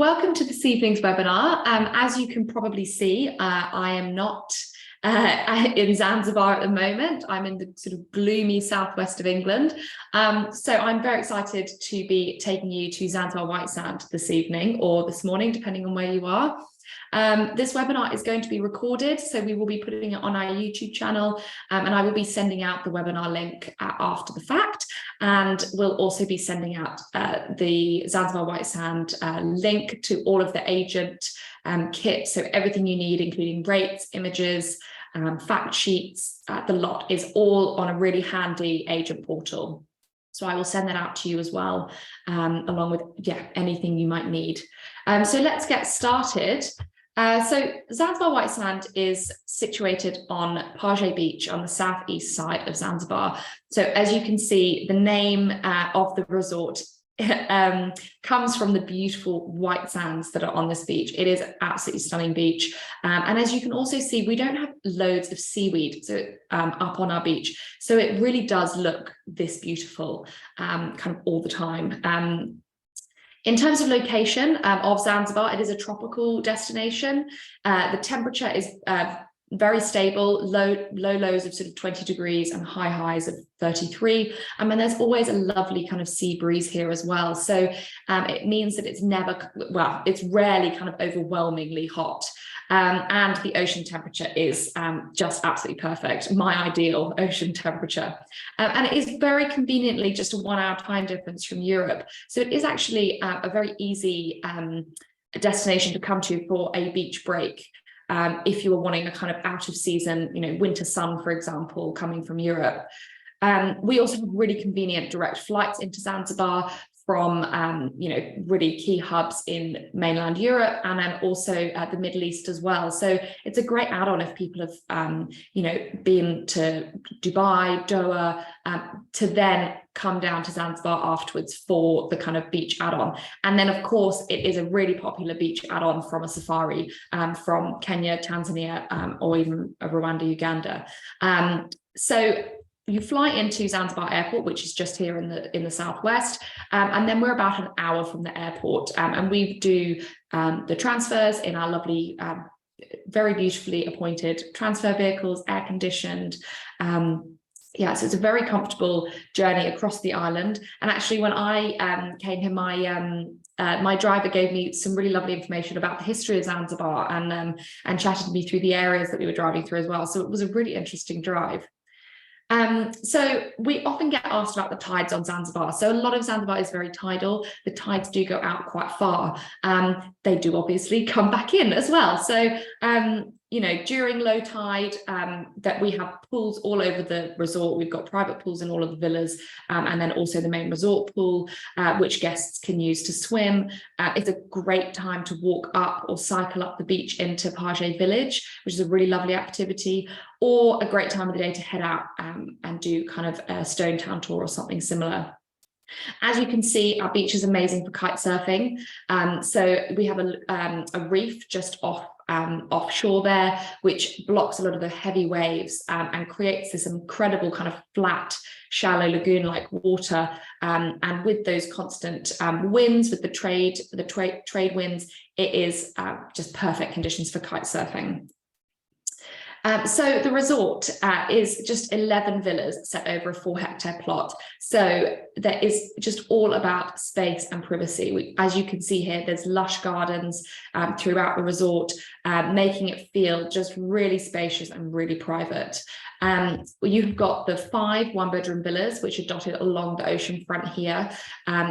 Welcome to this evening's webinar. As you can probably see, I am not in Zanzibar at the moment. I'm in the sort of gloomy southwest of England. So I'm very excited to be taking you to Zanzibar White Sand this evening or this morning, depending on where you are. This webinar is going to be recorded, so we will be putting it on our YouTube channel, and I will be sending out the webinar link after the fact, and we'll also be sending out the Zanzibar White Sand link to all of the agent kit, so everything you need, including rates, images, fact sheets, the lot is all on a really handy agent portal. So I will send that out to you as well, along with anything you might need. So let's get started. So Zanzibar White Sand is situated on Page Beach on the southeast side of Zanzibar. So as you can see, the name of the resort comes from the beautiful white sands that are on this beach. It is an absolutely stunning beach. And as you can also see, we don't have loads of seaweed up on our beach. So it really does look this beautiful kind of all the time. In terms of location of Zanzibar, it is a tropical destination. The temperature is very stable, low lows of sort of 20 degrees and high highs of 33. And there's always a lovely kind of sea breeze here as well. So it means that it's never, well, it's rarely kind of overwhelmingly hot. And the ocean temperature is just absolutely perfect, my ideal ocean temperature. And it is very conveniently just a 1 hour time difference from Europe. So it is actually a very easy destination to come to for a beach break. If you were wanting a kind of out of season, winter sun, for example, coming from Europe. We also have really convenient direct flights into Zanzibar from, really key hubs in mainland Europe, and then also the Middle East as well. So it's a great add-on if people have, been to Dubai, Doha, to then come down to Zanzibar afterwards for the kind of beach add-on. And then, of course, it is a really popular beach add-on from a safari from Kenya, Tanzania, or even Rwanda, Uganda. So you fly into Zanzibar Airport, which is just here in the southwest, and then we're about an hour from the airport, and we do the transfers in our lovely, very beautifully appointed transfer vehicles, air conditioned. So it's a very comfortable journey across the island. And actually, when I came here, my driver gave me some really lovely information about the history of Zanzibar and chatted me through the areas that we were driving through as well. So it was a really interesting drive. So we often get asked about the tides on Zanzibar. So a lot of Zanzibar is very tidal. The tides do go out quite far. They do obviously come back in as well. So, during low tide, that we have pools all over the resort. We've got private pools in all of the villas, and then also the main resort pool, which guests can use to swim. It's a great time to walk up or cycle up the beach into Page Village, which is a really lovely activity, or a great time of the day to head out and do kind of a Stone Town tour or something similar. As you can see, our beach is amazing for kite surfing. So we have a reef just offshore there, which blocks a lot of the heavy waves and creates this incredible kind of flat, shallow lagoon-like water. And with those constant winds, with the trade winds, it is just perfect conditions for kite surfing. So the resort is just 11 villas set over a 4-hectare plot. So there is just all about space and privacy. As you can see here, there's lush gardens throughout the resort, making it feel just really spacious and really private. You've got the 5 1-bedroom villas, which are dotted along the ocean front here.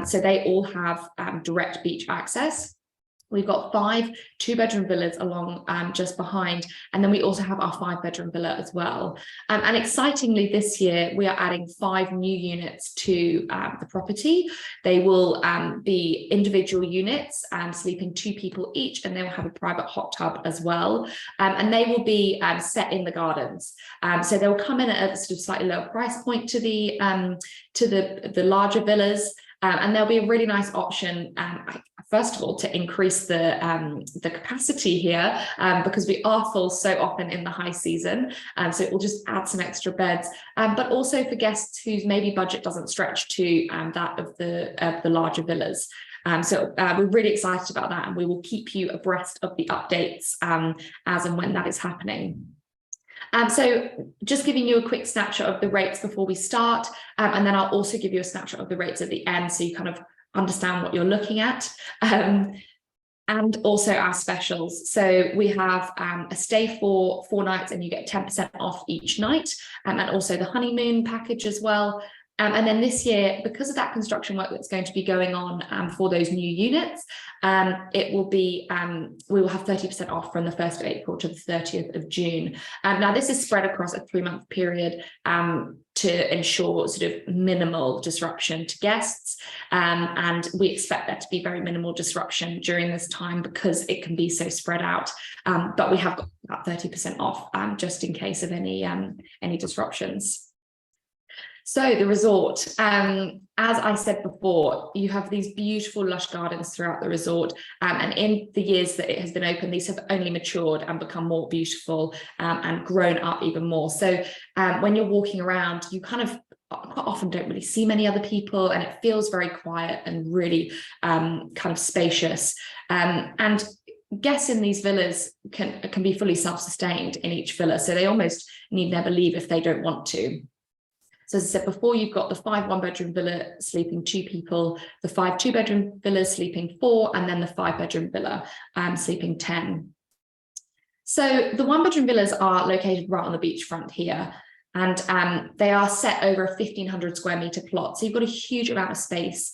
So they all have direct beach access. We've got 5 2-bedroom villas along just behind, and then we also have our 5-bedroom villa as well. And excitingly, this year we are adding 5 new units to the property. They will be individual units, sleeping 2 people each, and they will have a private hot tub as well. And they will be set in the gardens. So they'll come in at a sort of slightly lower price point to the larger villas. And there'll be a really nice option, first of all, to increase the capacity here, because we are full so often in the high season. So it will just add some extra beds, but also for guests whose maybe budget doesn't stretch to that of the larger villas. So we're really excited about that, and we will keep you abreast of the updates as and when that is happening. So just giving you a quick snapshot of the rates before we start, and then I'll also give you a snapshot of the rates at the end so you kind of understand what you're looking at. And also our specials. So we have a stay for 4 nights and you get 10% off each night, and also the honeymoon package as well. And then this year, because of that construction work that's going to be going on for those new units, it will be, we will have 30% off from the 1st of April to the 30th of June. Now, this is spread across a 3-month period to ensure sort of minimal disruption to guests. And we expect there to be very minimal disruption during this time because it can be so spread out. But we have got about 30% off just in case of any disruptions. So the resort, as I said before, you have these beautiful lush gardens throughout the resort, and in the years that it has been open, these have only matured and become more beautiful and grown up even more. So when you're walking around, you kind of quite often don't really see many other people, and it feels very quiet and really kind of spacious. And guests in these villas can be fully self-sustained in each villa, so they almost need never leave if they don't want to. So as I said before, you've got the 5 1-bedroom villa sleeping 2 people, the 5 2-bedroom villas sleeping 4, and then the 5-bedroom villa sleeping 10. So the 1-bedroom villas are located right on the beachfront here, and they are set over a 1,500 square metre plot. So you've got a huge amount of space.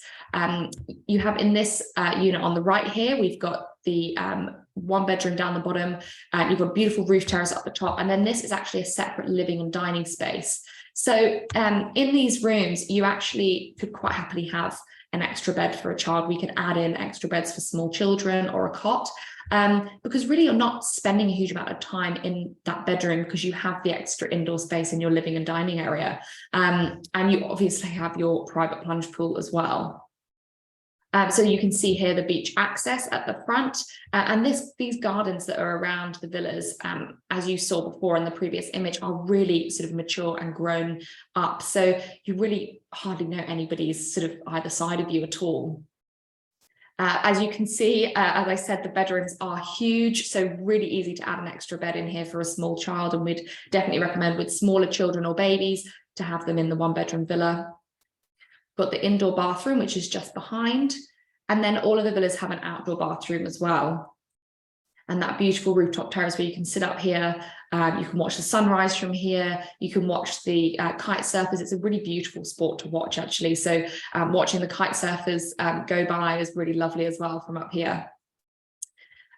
You have in this unit on the right here, we've got the 1-bedroom down the bottom, you've got a beautiful roof terrace up the top, and then this is actually a separate living and dining space. So in these rooms, you actually could quite happily have an extra bed for a child. We can add in extra beds for small children or a cot, because really you're not spending a huge amount of time in that bedroom because you have the extra indoor space in your living and dining area. And you obviously have your private plunge pool as well. So you can see here the beach access at the front, and these gardens that are around the villas, as you saw before in the previous image, are really sort of mature and grown up. So you really hardly know anybody's sort of either side of you at all. As you can see, as I said, the bedrooms are huge, so really easy to add an extra bed in here for a small child, and we'd definitely recommend with smaller children or babies to have them in the 1-bedroom villa. Got the indoor bathroom, which is just behind, and then all of the villas have an outdoor bathroom as well. And that beautiful rooftop terrace where you can sit up here, you can watch the sunrise from here, you can watch the kite surfers. It's a really beautiful sport to watch, actually. So watching the kite surfers go by is really lovely as well from up here.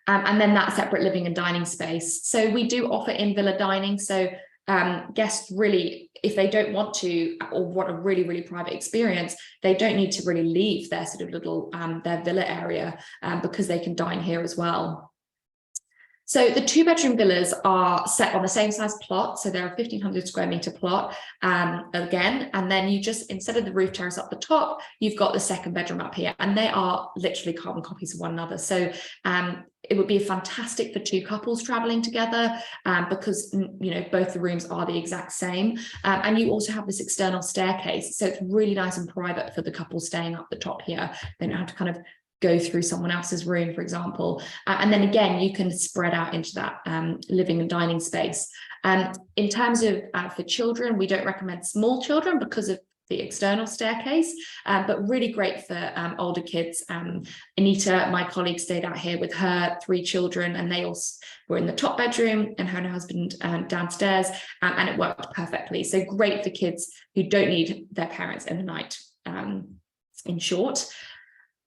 And then that separate living and dining space. So we do offer in-villa dining. So guests really, if they don't want to or want a really, really private experience, they don't need to really leave their sort of little, their villa area because they can dine here as well. So the 2-bedroom villas are set on the same size plot. So they're a 1,500 square metre plot again, and then you just, instead of the roof terrace up the top, you've got the 2nd bedroom up here, and they are literally carbon copies of one another. So it would be fantastic for 2 couples traveling together because, you know, both the rooms are the exact same. And you also have this external staircase. So it's really nice and private for the couple staying up the top here. They don't have to kind of go through someone else's room, for example. And then again, you can spread out into that living and dining space. In terms of for children, we don't recommend small children because of the external staircase, but really great for older kids. Anita, my colleague, stayed out here with her 3 children, and they all were in the top bedroom and her and her husband downstairs, and it worked perfectly. So great for kids who don't need their parents in the night, in short.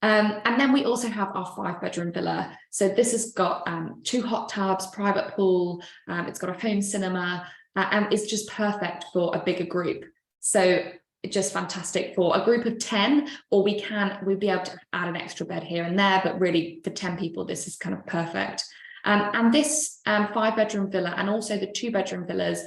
And then we also have our 5-bedroom villa. So this has got 2 hot tubs, private pool, it's got a home cinema, and it's just perfect for a bigger group. So it's just fantastic for a group of 10, or we'd be able to add an extra bed here and there, but really for 10 people, this is kind of perfect. And this 5-bedroom villa and also the 2-bedroom villas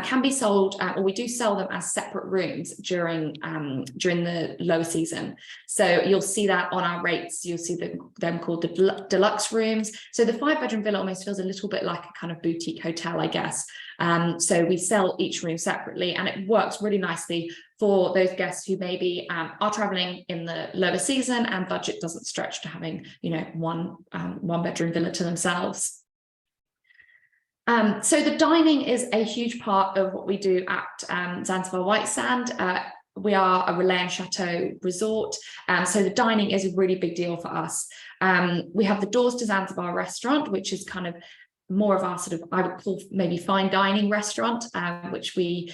can be sold, or we do sell them as separate rooms during the lower season. So you'll see that on our rates. You'll see them called the deluxe rooms. So the 5-bedroom villa almost feels a little bit like a kind of boutique hotel, I guess. So we sell each room separately, and it works really nicely for those guests who maybe are traveling in the lower season and budget doesn't stretch to having, you know, one bedroom villa to themselves. So the dining is a huge part of what we do at Zanzibar White Sand. We are a relay and chateau resort, so the dining is a really big deal for us. We have the Doors to Zanzibar restaurant, which is kind of more of our sort of, I would call maybe fine dining restaurant, which we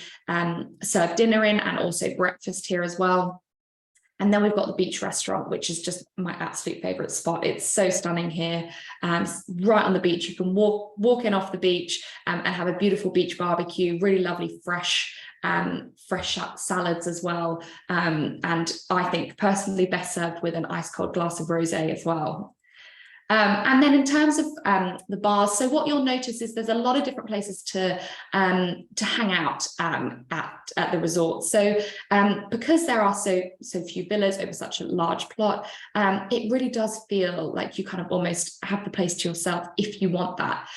serve dinner in and also breakfast here as well. And then we've got the beach restaurant, which is just my absolute favorite spot. It's so stunning here, right on the beach. You can walk in off the beach and have a beautiful beach barbecue, really lovely fresh salads as well. And I think personally best served with an ice cold glass of rosé as well. And then in terms of the bars, so what you'll notice is there's a lot of different places to hang out at the resort. So because there are so few villas over such a large plot, it really does feel like you kind of almost have the place to yourself if you want that.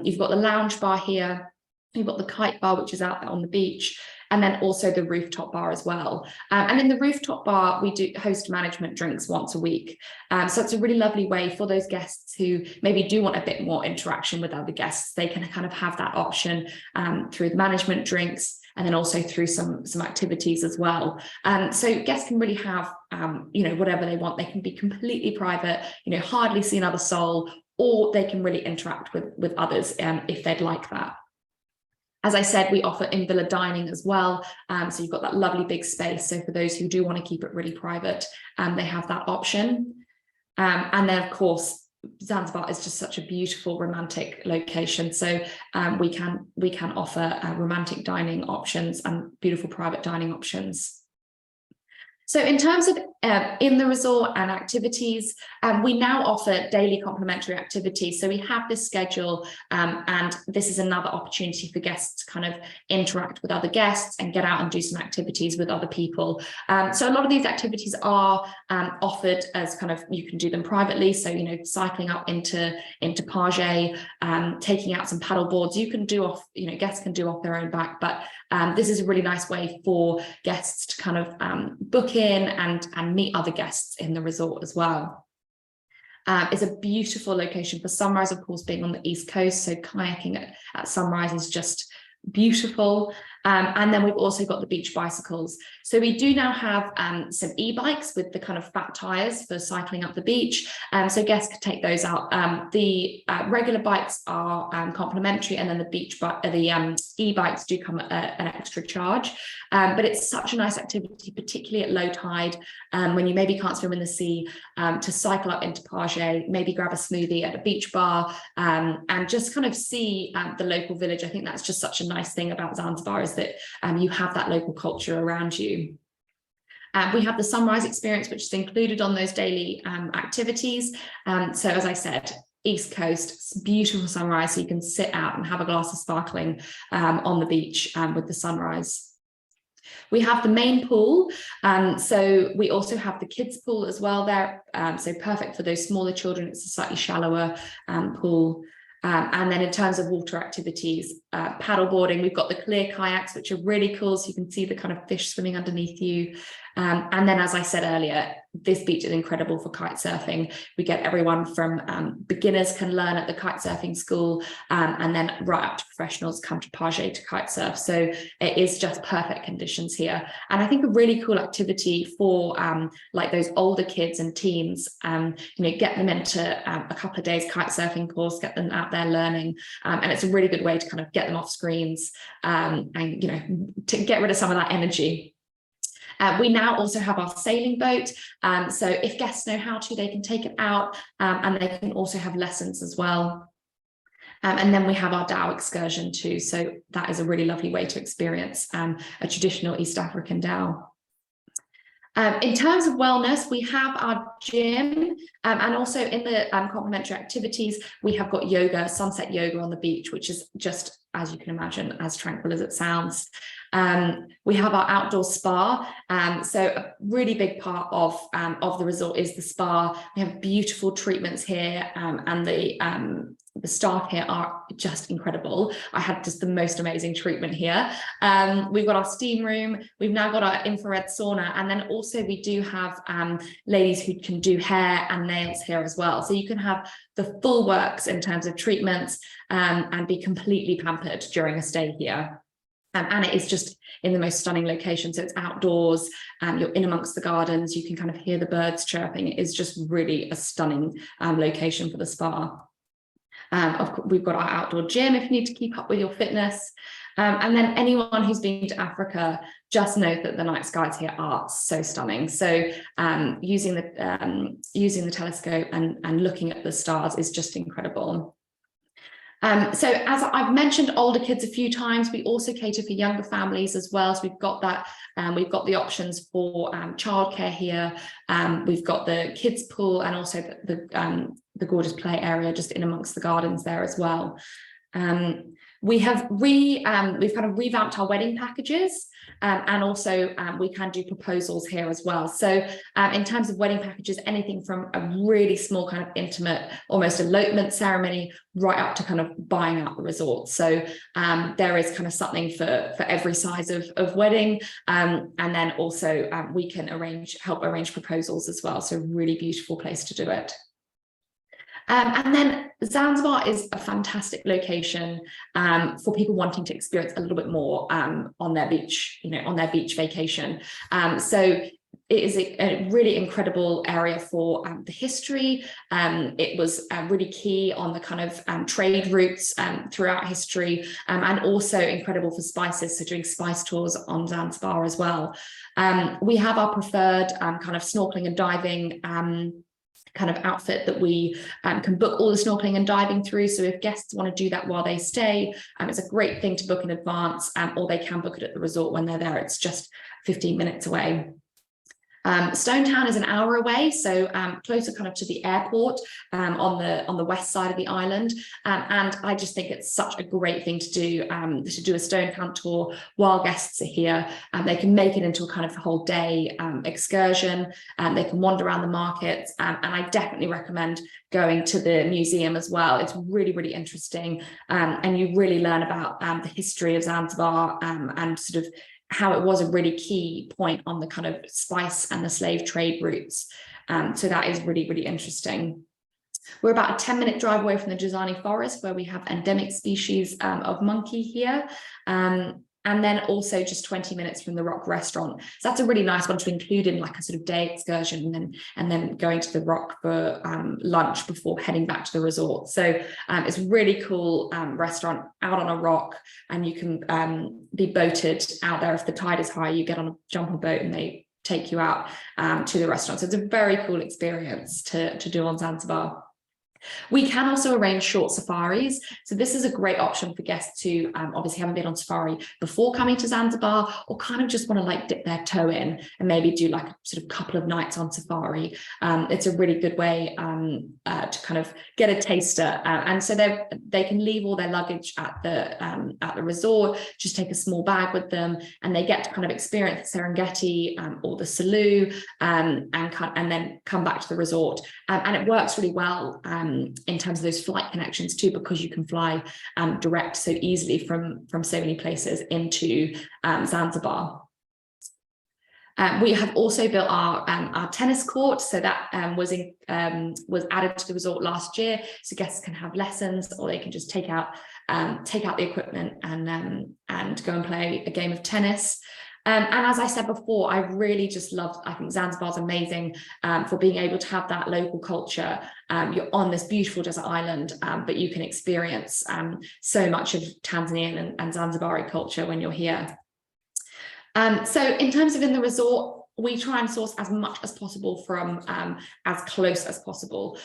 You've got the lounge bar here, you've got the kite bar, which is out there on the beach, and then also the rooftop bar as well. And in the rooftop bar, we do host management drinks once a week. So it's a really lovely way for those guests who maybe do want a bit more interaction with other guests. They can kind of have that option through the management drinks, and then also through some activities as well. So guests can really have, you know, whatever they want. They can be completely private, you know, hardly see another soul, or they can really interact with others if they'd like that. As I said, we offer in-villa dining as well. So you've got that lovely big space. So for those who do want to keep it really private, they have that option. And then, of course, Zanzibar is just such a beautiful romantic location. So we can offer romantic dining options and beautiful private dining options. So in terms of in the resort and activities, we now offer daily complimentary activities. So we have this schedule, and this is another opportunity for guests to kind of interact with other guests and get out and do some activities with other people. So a lot of these activities are offered as kind of, you can do them privately. So, you know, cycling up into Page, taking out some paddle boards, you can do off, you know, guests can do off their own back, but this is a really nice way for guests to kind of book in and meet other guests in the resort as well. It's a beautiful location for sunrise, of course, being on the East Coast. So kayaking at sunrise is just beautiful. And then we've also got the beach bicycles. So we do now have some e-bikes with the kind of fat tires for cycling up the beach. So guests could take those out. The regular bikes are complimentary, and then the e-bikes do come at an extra charge. But it's such a nice activity, particularly at low tide, when you maybe can't swim in the sea, to cycle up into Page, maybe grab a smoothie at a beach bar, and just kind of see the local village. I think that's just such a nice thing about Zanzibar, is that you have that local culture around you. We have the sunrise experience, which is included on those daily activities. So as I said, East Coast, beautiful sunrise, so you can sit out and have a glass of sparkling on the beach with the sunrise. We have the main pool, so we also have the kids pool as well there, so perfect for those smaller children. It's a slightly shallower pool. And then in terms of water activities, paddleboarding, we've got the clear kayaks, which are really cool, so you can see the kind of fish swimming underneath you. And then, as I said earlier, this beach is incredible for kite surfing. We get everyone from beginners can learn at the kite surfing school, and then right up to professionals come to Page to kite surf. So it is just perfect conditions here. And I think a really cool activity for like those older kids and teens, you know, get them into a couple of days kite surfing course, get them out there learning, and it's a really good way to kind of get them off screens, and, you know, to get rid of some of that energy. We now also have our sailing boat, so if guests know how to, they can take it out, and they can also have lessons as well. And then we have our dhow excursion too, so that is a really lovely way to experience a traditional East African dhow. In terms of wellness, we have our gym, and also in the complementary activities, we have got yoga, sunset yoga on the beach, which is just, as you can imagine, as tranquil as it sounds. We have our outdoor spa, so a really big part of the resort is the spa. We have beautiful treatments here, and the staff here are just incredible. I had just the most amazing treatment here. We've got our steam room, we've now got our infrared sauna, and then also we do have ladies who can do hair and nails here as well. So you can have the full works in terms of treatments, and be completely pampered during a stay here. And it is just in the most stunning location. So it's outdoors, you're in amongst the gardens, you can kind of hear the birds chirping. It is just really a stunning location for the spa. Of course, we've got our outdoor gym if you need to keep up with your fitness. And then anyone who's been to Africa, just know that the night skies here are so stunning. So using the telescope and looking at the stars is just incredible. So as I've mentioned older kids a few times, we also cater for younger families as well. So we've got that, we've got the options for childcare here. We've got the kids pool and also the gorgeous play area just in amongst the gardens there as well. We've kind of revamped our wedding packages, and also we can do proposals here as well. So in terms of wedding packages, anything from a really small kind of intimate, almost elopement ceremony, right up to kind of buying out the resort. So there is kind of something for every size of wedding, and then also we can help arrange proposals as well. So really beautiful place to do it. And then Zanzibar is a fantastic location for people wanting to experience a little bit more on their beach, on their beach vacation. So it is a really incredible area for the history. It was really key on the kind of trade routes throughout history, and also incredible for spices, so doing spice tours on Zanzibar as well. We have our preferred kind of snorkeling and diving kind of outfit that we can book all the snorkeling and diving through. So if guests want to do that while they stay, it's a great thing to book in advance, or they can book it at the resort when they're there. It's just 15 minutes away. Stone Town is an hour away, so closer kind of to the airport on the west side of the island, and I just think it's such a great thing to do a Stone Town tour while guests are here, and they can make it into a kind of whole day excursion, and they can wander around the markets, and I definitely recommend going to the museum as well. It's really, really interesting, and you really learn about the history of Zanzibar, and sort of how it was a really key point on the kind of spice and the slave trade routes. So that is really, really interesting. We're about a 10-minute drive away from the Jazani forest, where we have endemic species of monkey here. And then also just 20 minutes from the Rock restaurant. So that's a really nice one to include in like a sort of day excursion, and then going to the Rock for lunch before heading back to the resort. So it's a really cool restaurant out on a rock, and you can be boated out there. If the tide is high, you jump on a boat and they take you out to the restaurant. So it's a very cool experience to do on Zanzibar. We can also arrange short safaris. So this is a great option for guests who obviously haven't been on safari before coming to Zanzibar, or kind of just want to like dip their toe in and maybe do like a sort of couple of nights on safari. It's a really good way to kind of get a taster. And so they can leave all their luggage at the resort, just take a small bag with them, and they get to kind of experience the Serengeti or the Selous, and then come back to the resort. And it works really well in terms of those flight connections too, because you can fly direct so easily from so many places into Zanzibar. We have also built our tennis court, so that was added to the resort last year, so guests can have lessons, or they can just take out the equipment and go and play a game of tennis. And as I said before, I really just I think Zanzibar's amazing for being able to have that local culture. You're on this beautiful desert island, but you can experience so much of Tanzanian and Zanzibari culture when you're here. So in terms of in the resort, we try and source as much as possible from as close as possible.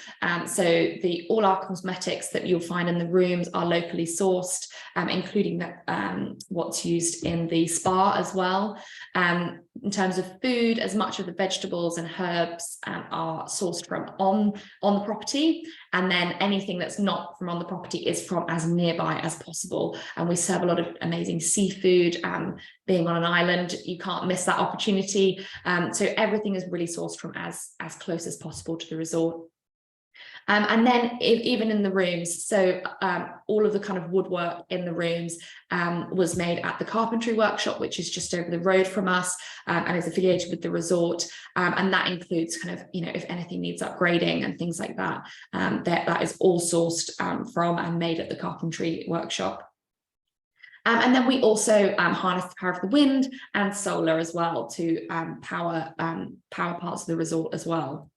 So all our cosmetics that you'll find in the rooms are locally sourced, including what's used in the spa as well. In terms of food, as much of the vegetables and herbs are sourced from on the property, and then anything that's not from on the property is from as nearby as possible. And we serve a lot of amazing seafood. Being on an island, you can't miss that opportunity. So everything is really sourced from as close as possible to the resort. And then even in the rooms, so all of the kind of woodwork in the rooms was made at the Carpentry workshop, which is just over the road from us and is affiliated with the resort. And that includes kind of, if anything needs upgrading and things like that, that is all sourced from and made at the Carpentry workshop. And then we also harness the power of the wind and solar as well to power parts of the resort as well.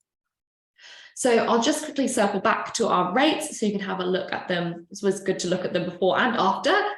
So I'll just quickly circle back to our rates so you can have a look at them. It was good to look at them before and after.